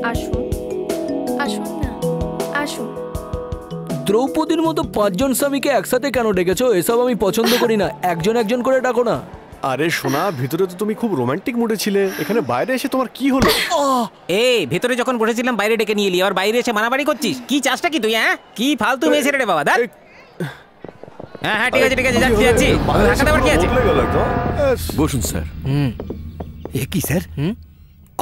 আসুন আসুন না আসুন। দ্রৌপদীর মতো 5 জন স্বামীকে একসাথে কেন ডেকেছো? এসব আমি পছন্দ করি না। একজন একজন করে ডাকো না। আরে সোনা, ভিতরে তো তুমি খুব রোমান্টিক মুডে ছিলে, এখানে বাইরে এসে তোমার কি হলো? এই ভেতরে যখন বসেছিলাম বাইরে ডেকে নিয়ে এলি, আর বাইরে এসে মারামারি করছিস? কি চাষটা কি তুই? হ্যাঁ, কি ফালতু মেয়ে ছেড়ে রে বাবা। দাঁড়। হ্যাঁ হ্যাঁ, ঠিক আছে ঠিক আছে, যাচ্ছি যাচ্ছি। ঢাকা দেওয়ার কি আছে? বসুন স্যার। এ কি স্যার,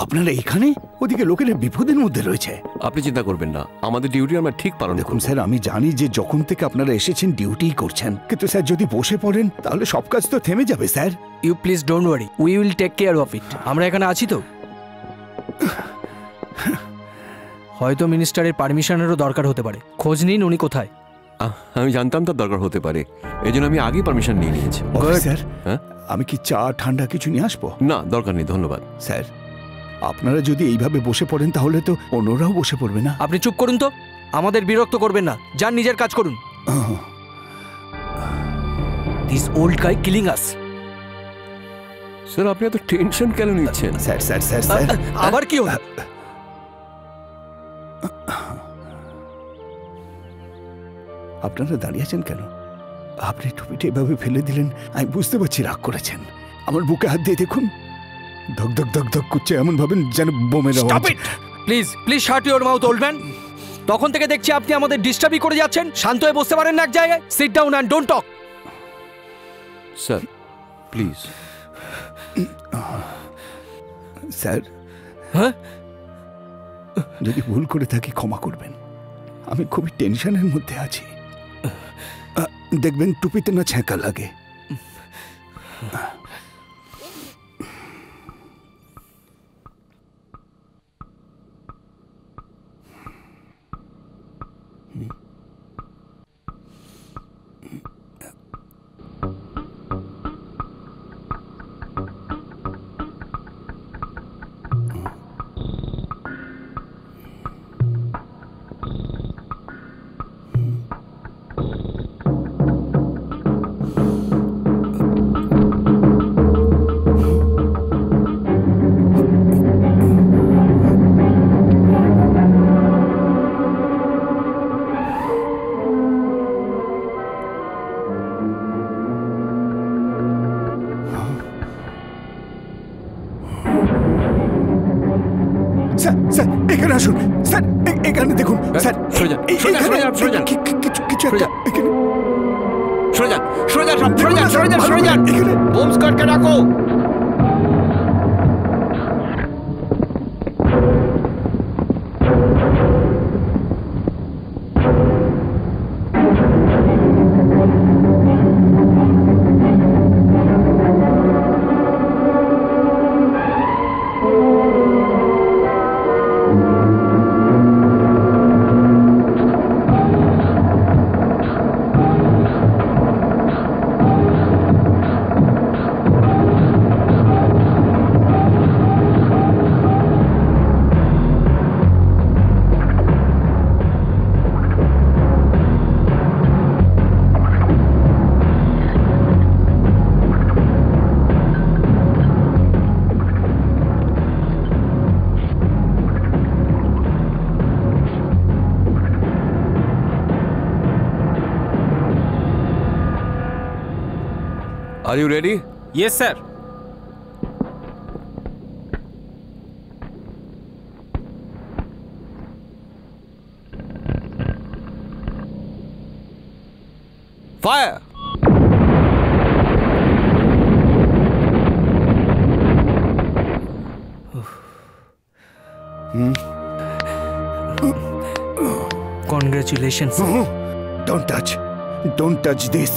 আপনারা এখানে? ওদিকে লোকেরা বিপদের মধ্যে রয়েছে। আপনি চিন্তা করবেন না, আমাদের ডিউটি আমরা ঠিক পালন দেখুন স্যার, আমি জানি যে যখন থেকে আপনারা এসেছেন ডিউটিই করছেন, কিন্তু স্যার যদি বসে পড়েন তাহলে সব কাজ তো থেমে যাবে sir. You please don't worry, we will take care of it. আমরা এখানে আছি তো। হয়তো মিনিস্টারের পারমিশনেরও দরকার হতে পারে। খোঁজ নিন উনি কোথায়। আমি জানতাম তার দরকার হতে পারে, এই জন্য আমি আগেই পারমিশন নিয়ে নিয়েছি। স্যার, হ্যাঁ, আমি কি চা ঠান্ডা কিছু নিয়ে আসবো? না, দরকার নেই, ধন্যবাদ। স্যার, আপনারা যদি এইভাবে বসে পড়েন তাহলে তো অন্যরাও বসে পড়বে না। আপনি চুপ করুন তো, আমাদের বিরক্ত করবেন না। যান নিজের কাজ করুন। This old guy killing us. Sir, আপনি এত টেনশন কেন নিচ্ছেন? স্যার স্যার স্যার স্যার, আবার কি হলো? আপনারা দাঁড়িয়ে আছেন কেন? আপনি টুপিটা এভাবে ফেলে দিলেন, আমি বুঝতে পারছি রাগ করেছেন। আমার বুকে হাত দিয়ে দেখুন, ধক ধক ধক ধক করছে, এমন ভাবেন যেন বোমের আওয়াজ। Please please shut your mouth old man. তখন থেকে দেখছি আপনি আমাদের ডিস্টার্বই করে যাচ্ছেন। শান্ত হয়ে বসতে পারেন না এক জায়গায়? Sit down and don't talk. Sir please. Sir, হ্যাঁ, যদি ভুল করে থাকি ক্ষমা করবেন, আমি খুবই টেনশনের মধ্যে আছি। দেখবেন টুপিতে না ছ্যাঁকা লাগে। স্যার স্যার, এখানে আসুন স্যার, এখানে দেখুন স্যার। কিছু একটা এখানে। সরে যান সরে যান সব, সরে যান সরে যান সরে যান। বোম স্কোয়াডকে ডাকো। Are you ready? Yes, sir. Fire! Congratulations. Don't touch this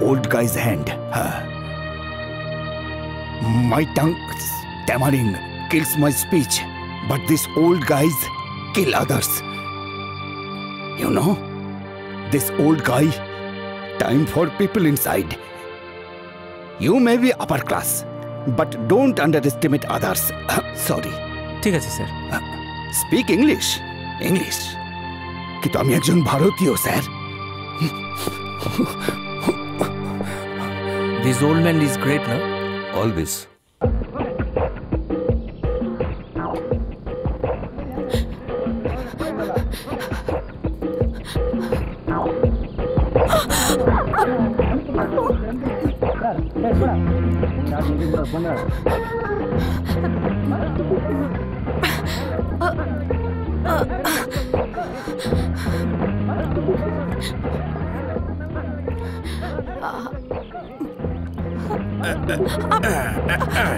old guy's hand. My tongue stammering kills my speech, but these old guys kill others. You know, this old guy, time for people inside. You may be upper class, but don't underestimate others. Sorry. ঠিক আছে sir. Speak English. English. কিন্তু আমি একজন ভারতীয় sir. This old man is great, no? Always.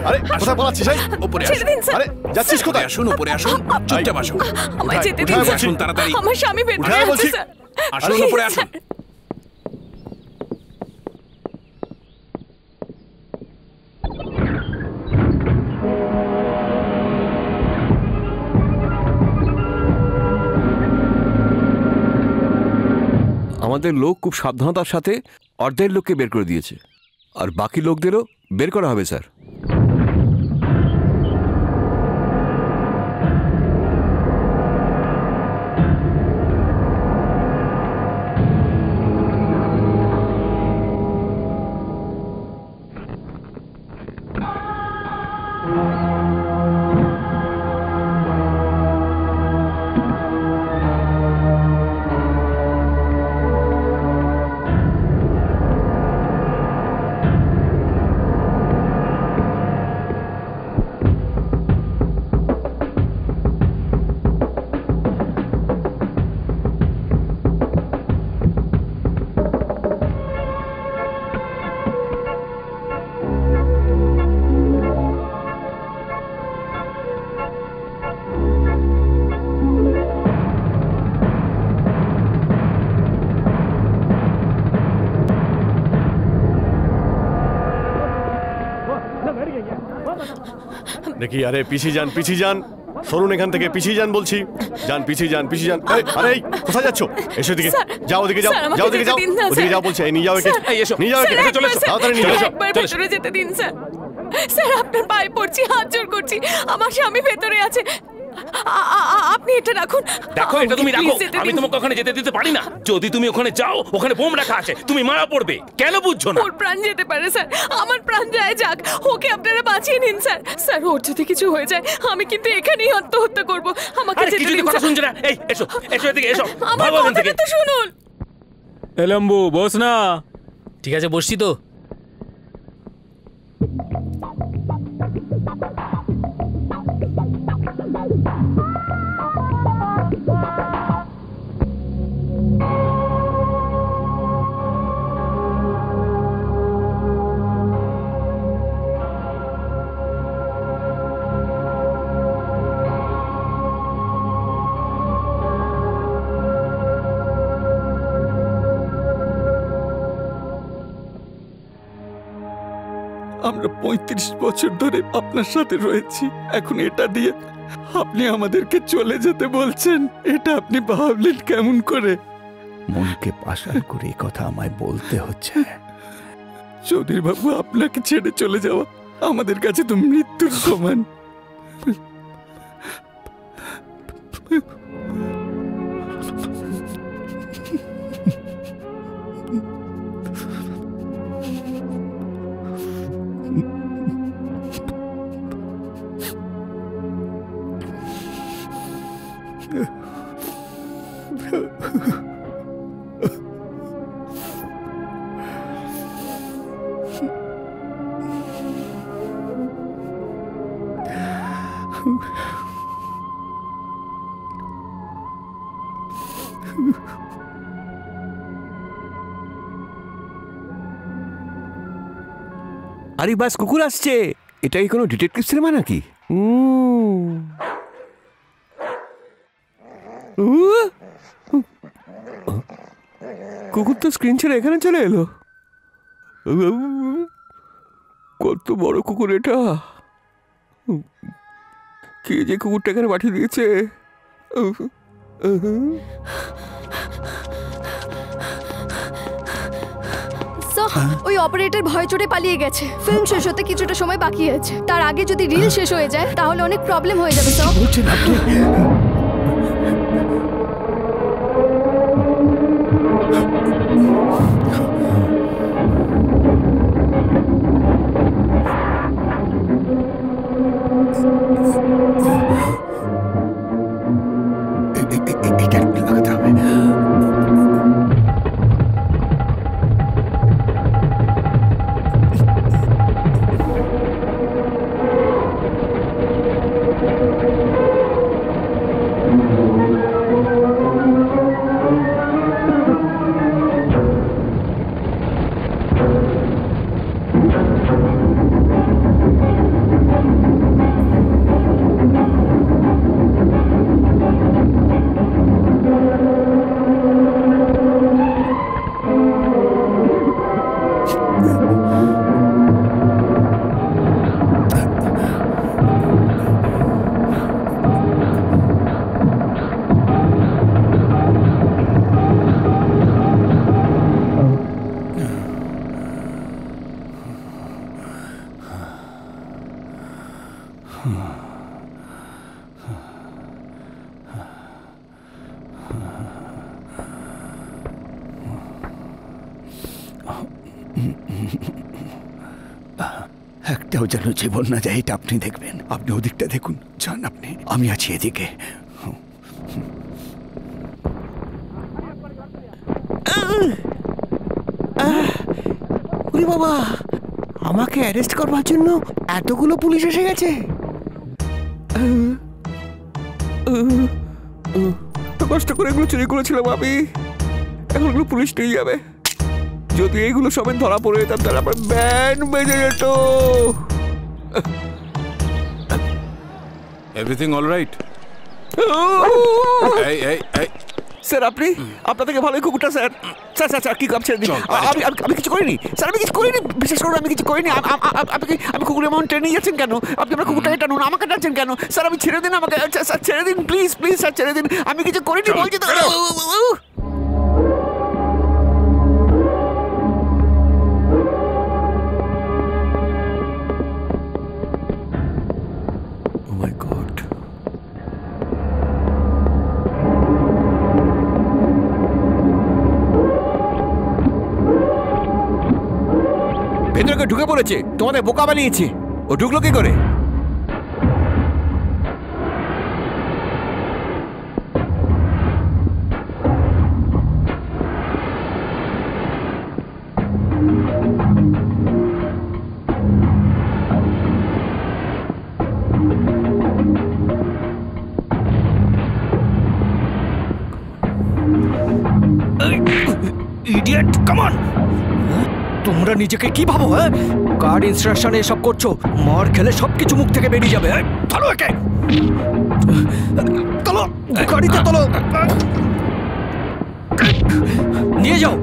আরে কোথায় পালাচ্ছিস? উপরে আসুন। আরে যাচ্ছিস কোথায়? আসুন উপরে আসুন, চুপচাপ আসুন। আমায় যেতে দিন উঠায় স্যার। বলছি। আসুন তাড়াতাড়ি। আমার স্বামী ভেতরে উঠায় আছে বলছি। স্যার। আসুন Please, উপরে আসুন। স্যার। আমাদের লোক খুব সাবধানতার সাথে অর্ধেক লোককে বের করে দিয়েছে, আর বাকি লোকদেরও বের করা হবে স্যার। দেখি, আরে পিছিয়ে যান, পিছিয়ে যান, সরুন এখান থেকে, পিছিয়ে যান বলছি। যান, পিছিয়ে যান, পিছিয়ে যান। আরে এই, কোথায় যাচ্ছ? এসো দিকে, যাও ওদিকে, যাও, স্যার, আমাকে যাও ওদিকে, যেতে যাও দিন না, ওদিকে, স্যার। যাও বলছে। এই নিয়ে যাও একে, এই এসো, নিয়ে যাও একে, স্যার, চলে এসো, একবার, তাড়াতাড়ি নিয়ে স্যার, যাও। একবার ভেতরে যেতে দিন স্যার। স্যার, আপনার পায়ে পড়ছি, হাত জোড় করছি, আমার স্বামী ভেতরে আছে। আপনি এটা রাখুন। দেখো, এটা তুমি রাখো। Please, যেতে আমি দিন। তোমাকে ওখানে যেতে দিতে পারি না। যদি তুমি ওখানে যাও, ওখানে বোম রাখা আছে, তুমি মারা পড়বে। কেন বুঝছো না? ওর প্রাণ যেতে পারে স্যার, আমার প্রাণ যায় যাক, ওকে আপনারা বাঁচিয়ে নিন স্যার। স্যার, ওর যদি কিছু হয়ে যায় আমি কিন্তু এখানেই আত্মহত্যা করব। আমাকে আরে যেতে কিছুই দিন কথা স্যার। শুনছে না। এই এসো, এসো এদিকে, এসো। আমার ভাগো এখান থেকে। কথাটা তো শুনুন। এলম্বু বস না। ঠিক আছে, বসছি তো। আমরা 35 বছর ধরে আপনার সাথে রয়েছি, এখন এটা দিয়ে আপনি আমাদেরকে চলে যেতে বলছেন? এটা আপনি ভাবলেন কেমন করে? মনকে পাশার করে এই কথা আমায় বলতে হচ্ছে। চৌধুরী বাবু, আপনাকে ছেড়ে চলে যাওয়া আমাদের কাছে তো মৃত্যুর সমান। আরে বাস, কুকুর আসছে। এটা কি কোনো ডিটেকটিভ সিনেমা নাকি? কুকুর তো স্ক্রিন ছেড়ে এখানে চলে এলো। কত বড় কুকুর এটা! কে যে কুকুরটা এখানে পাঠিয়ে দিয়েছে? ওই অপারেটর ভয় চড়ে পালিয়ে গেছে। ফিল্ম শেষ হতে কিছুটা সময় বাকি আছে। তার আগে যদি রিল শেষ হয়ে যায় তাহলে অনেক প্রবলেম হয়ে যাবে স্যার। বলছেন আপনি? এটা লাগাতে হবে। একটাও যেন জীবন না যায়, এটা আপনি দেখবেন। আপনি ওদিকটা দেখুন, যান আপনি, আমি আছি এদিকে। ওরে বাবা, আমাকে অ্যারেস্ট করবার জন্য এতগুলো পুলিশ এসে গেছে। কষ্ট করে এগুলো চুরি করেছিলাম আমি, এখন এগুলো পুলিশ নিয়ে যাবে। যদি এগুলো সবাই ধরা পড়ে যেতাম তাহলে আমার ব্যান্ড বেজে যেত। Everything all right? এই এই এই স্যার আপনি, আপনার থেকে ভালোই কুকুরটা স্যার। স্যার স্যার স্যার কি কাপ ছেড়ে দিন। আমি কিছু করিনি স্যার, আমি কিছু করিনি, বিশেষ করে আমি কিছু করিনি। আপনি কুকুরের মন টেনে যাচ্ছেন কেন? আপনি আপনার কুকুরটাকে টানুন, আমাকে টানছেন কেন? স্যার আমি ছেড়ে দিন আমাকে, স্যার ছেড়ে দিন প্লিজ প্লিজ স্যার, ছেড়ে দিন। আমি কিছু করিনি বলছি তো। ও মাই গড। ভেতরে ঢুকে পড়েছে, তোমাদের বোকা বানিয়েছে। ও ঢুকলো কি করে? Idiot, come on! তোমরা নিজেকে কি ভাবো? হ্যাঁ, কার ইনস্ট্রাকশনে এসব করছো? মার খেলে সবকিছু মুখ থেকে বেরিয়ে যাবে। চলো একে, চলো গাড়িতে, চলো নিয়ে যাও।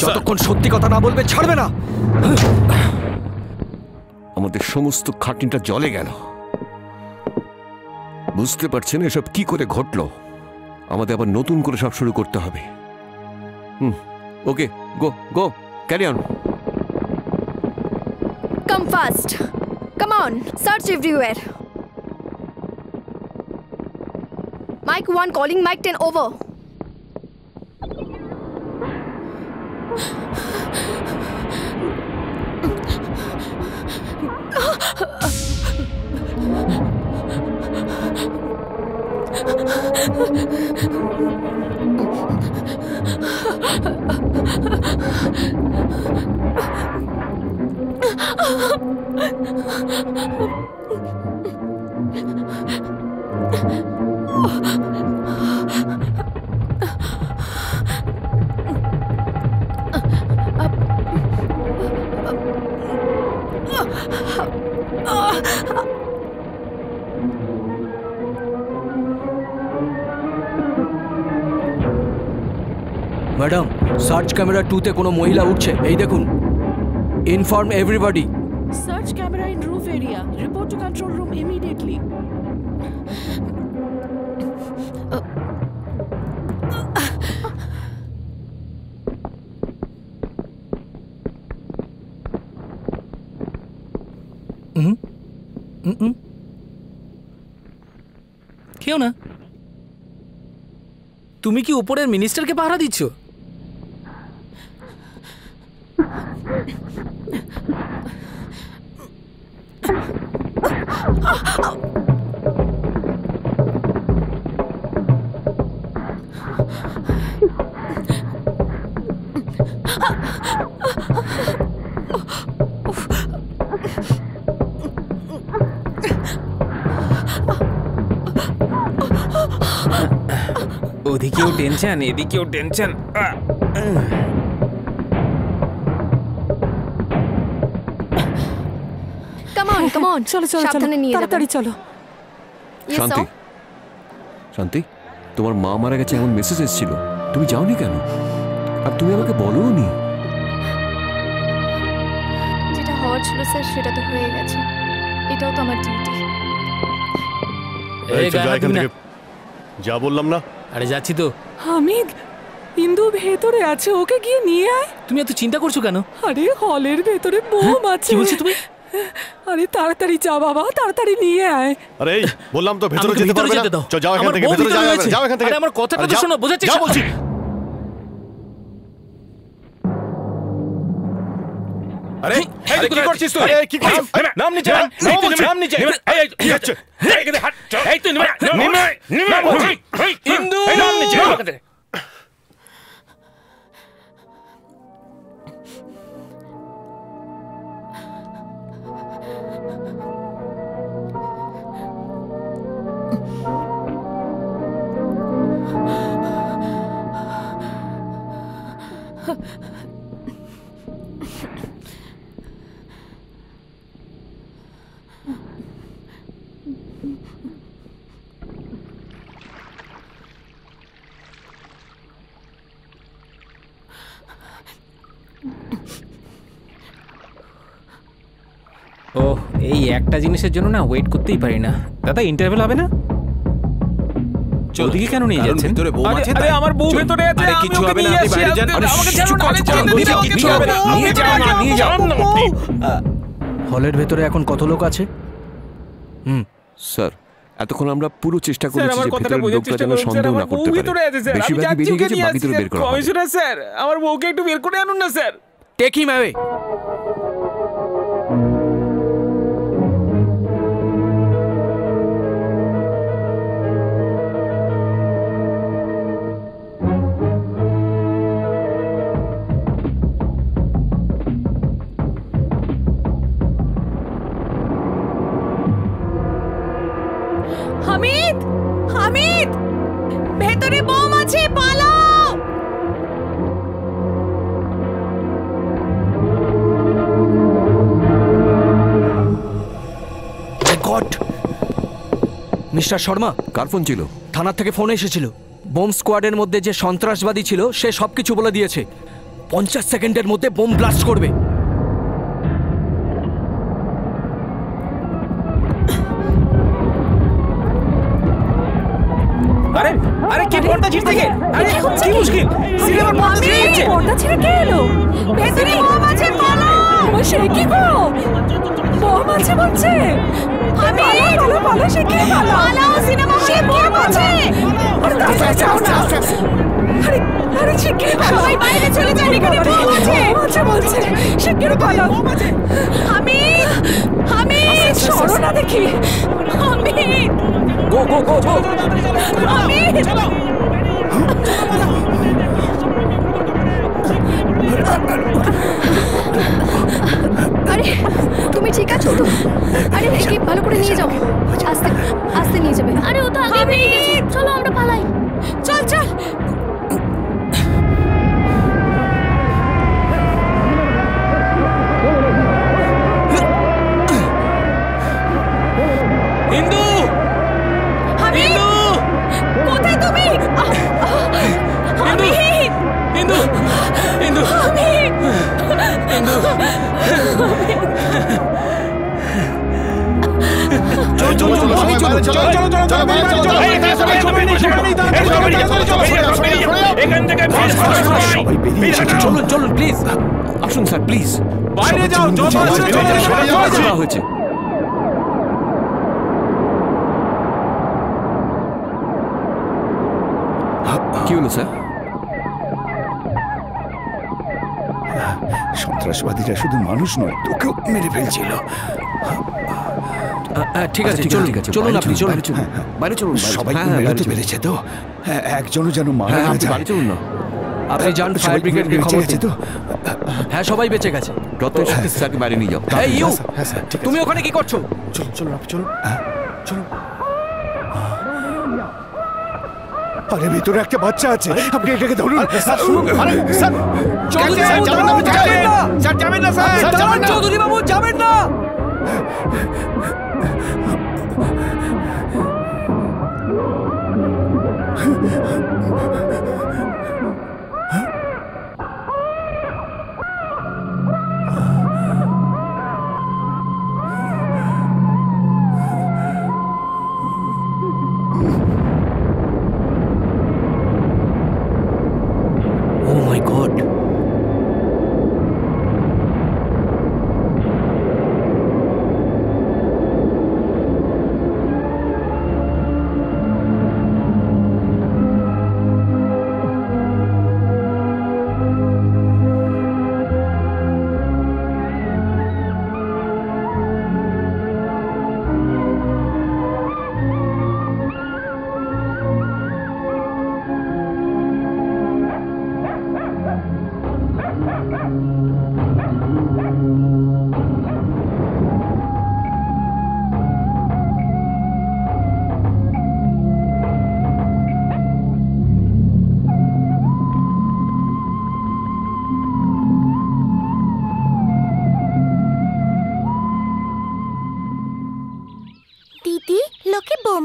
যতক্ষণ সত্যি কথা না বলবে ছাড়বে না। আমাদের সমস্ত খাটনিটা জলে গেল। বুঝতে পারছেন এসব কি করে ঘটলো? আমাদের আবার নতুন করে সব শুরু করতে হবে। Okay, go go, carry on. Come fast. Come on, search everywhere. Mike 1 calling, Mike 10 over. Madam, search camera 2-তে কোনো মহিলা উঠছে, এই দেখুন। Inform everybody. Search camera in roof area. Report to control room immediately. কেউ না। তুমি কি উপরের মিনিস্টারকে পাহারা দিচ্ছ? ওদিকেও টেনশন, এদিকেও tension. Come on, come on. চলো চলো সাবধানে নিয়ে যাবেন। তাড়াতাড়ি চলো। Yes, শান্তি, sir. শান্তি, তোমার মা মারা গেছে এমন মেসেজ এসেছিল, তুমি যাওনি কেন? আর তুমি আমাকে বলোও নি। যেটা হওয়ার ছিল স্যার সেটা তো হয়ে গেছে, এটাও তো আমার ডিউটি। এই যা গায়ে এখান হাত দিবি থেকে, যা বললাম না। আরে যাচ্ছি তো। হামিদ, ইন্দু ভেতরে আছে, ওকে গিয়ে নিয়ে আয়। তুমি এত চিন্তা করছো কেন? আরে হলের ভেতরে বোম আছে। কি বলছো তুমি? আরে তাড়াতাড়ি যা বাবা, তাড়াতাড়ি নিয়ে আয়। আরে এই বললাম তো ভেতরে আমাকে যেতে পারবে না। দাও। চল যাও এখান আমার থেকে, বউ ভেতরে যাও, রয়েছে। যাও এখান থেকে। আরে আমার কথাটা আরে তো যাও, শোনো, বোঝার যাও চেষ্টা বলছি। আরে এই কি করছিস তুই? আরে কি করছিস? নাম নিচে নাম নিচে এই কি হচ্ছে? এই কে হাত এই তুই নেমে ইন্দু নাম নিচে ও এই একটা জিনিসের জন্য না ওয়েট করতেই পারি না। দাদা ইন্টারভেল হবে না? ওদিকে কেন নিয়ে যাচ্ছেন? ভিতরে বউ আছে আরে আমার বউ ভেতরে আছে। আরে কিছু হবে না, আপনি বাইরে যান। আমাকে ছাড়ুন, আমাকে ছাড়ুন, কিছু হবে না, নিয়ে যাও না, নিয়ে যাও। হলের ভেতরে এখন কত লোক আছে? স্যার এতক্ষণ আমরা পুরো চেষ্টা স্যার করেছি আমার যে কথাটা ভেতরের বোঝার লোকটা চেষ্টা যেন করুন স্যার, সন্দেহ আমার না বউ করতে ভিতরে আছে পারে। স্যার। আমি বেশিরভাগই যাচ্ছি বেরিয়ে ওকে গেছে, নিয়ে বাকি আসছি দুটো স্যার। বের করা হবে। কমিশনার স্যার আমার বউকে একটু বের করে আনুন না sir. Take him away. Hamid, Hamid, ভেতরে বোম আছে, পালাও। গড, মিস্টার শর্মা, কার ফোন ছিল? থানার থেকে ফোন এসেছিল। বোম স্কোয়াডের মধ্যে যে সন্ত্রাসবাদী ছিল সে সবকিছু বলে দিয়েছে। 50 সেকেন্ডের মধ্যে বোম ব্লাস্ট করবে। আরে আরে কে পর্দা ছিঁড়তে গে? আরে কি মুশকিল? সিনেমার পর্দা ছিঁড়ে যাচ্ছে। পর্দা ছিঁড়ে কে এলো? ভেতরে বোম আছে, পালাও। সে কি গো? বোম আছে বলছে। হামিদ, পালাও, পালাও, সে কি পালাও? পালাও, সিনেমা হলে বোম আছে। আরে আরে সে কি পালাও? সবাই বাইরে চলে যান, এখানে বোম আছে। বোম আছে বলছে। সে কি পালাও? হামিদ, হামিদ, সরো না দেখি। হামিদ, গো গো গো গো। হামিদ, আরে তুমি ঠিক আছো তো? আরে একে ভালো করে নিয়ে যাও। আস্তে আস্তে নিয়ে যাবে। আরে ও তো আগে বেরিয়ে গেছে। চলো আমরা পালাই। চল চল। হিন্দু হামিদ, কোথায় তুমি? হামিদ, হিন্দু হিন্দু হামিদ, এখান থেকে চলুন চলুন প্লিজ। আসুন স্যার প্লিজ। বাইরে যাও, হয়েছে কি হলো স্যার? সন্ত্রাসবাদীরা শুধু মানুষ নয়, তোকেও মেরে ফেলছিল। ঠিক আছে চলুন, চলুন আপনি চলুন। বাইরে চলুন। সবাই মেরে পেরেছে তো? একজনও যেন মারা না যায়। বাইরে চলুন না। আপনি যান ফায়ার ব্রিগেডকে খবর দিন। তো হ্যাঁ সবাই বেঁচে গেছে। রতন স্যারকে বাইরে নিয়ে যাও। এই ইউ, হ্যাঁ স্যার, ঠিক আছে। তুমি ওখানে কি করছো? চলুন চলুন আপনি চলুন, চলুন। আরে ভিতরে একটা বাচ্চা আছে, আপনি এটাকে ধরুন। চৌধুরী বাবু যাবেন না। স্যার যাবেন না স্যার, দাঁড়ান চৌধুরী বাবু, যাবেন না। Oh my God.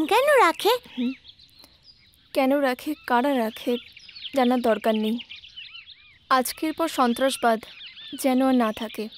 কেন রাখে? কেন রাখে, কারা রাখে জানার দরকার নেই। আজকের পর সন্ত্রাসবাদ যেন আর না থাকে।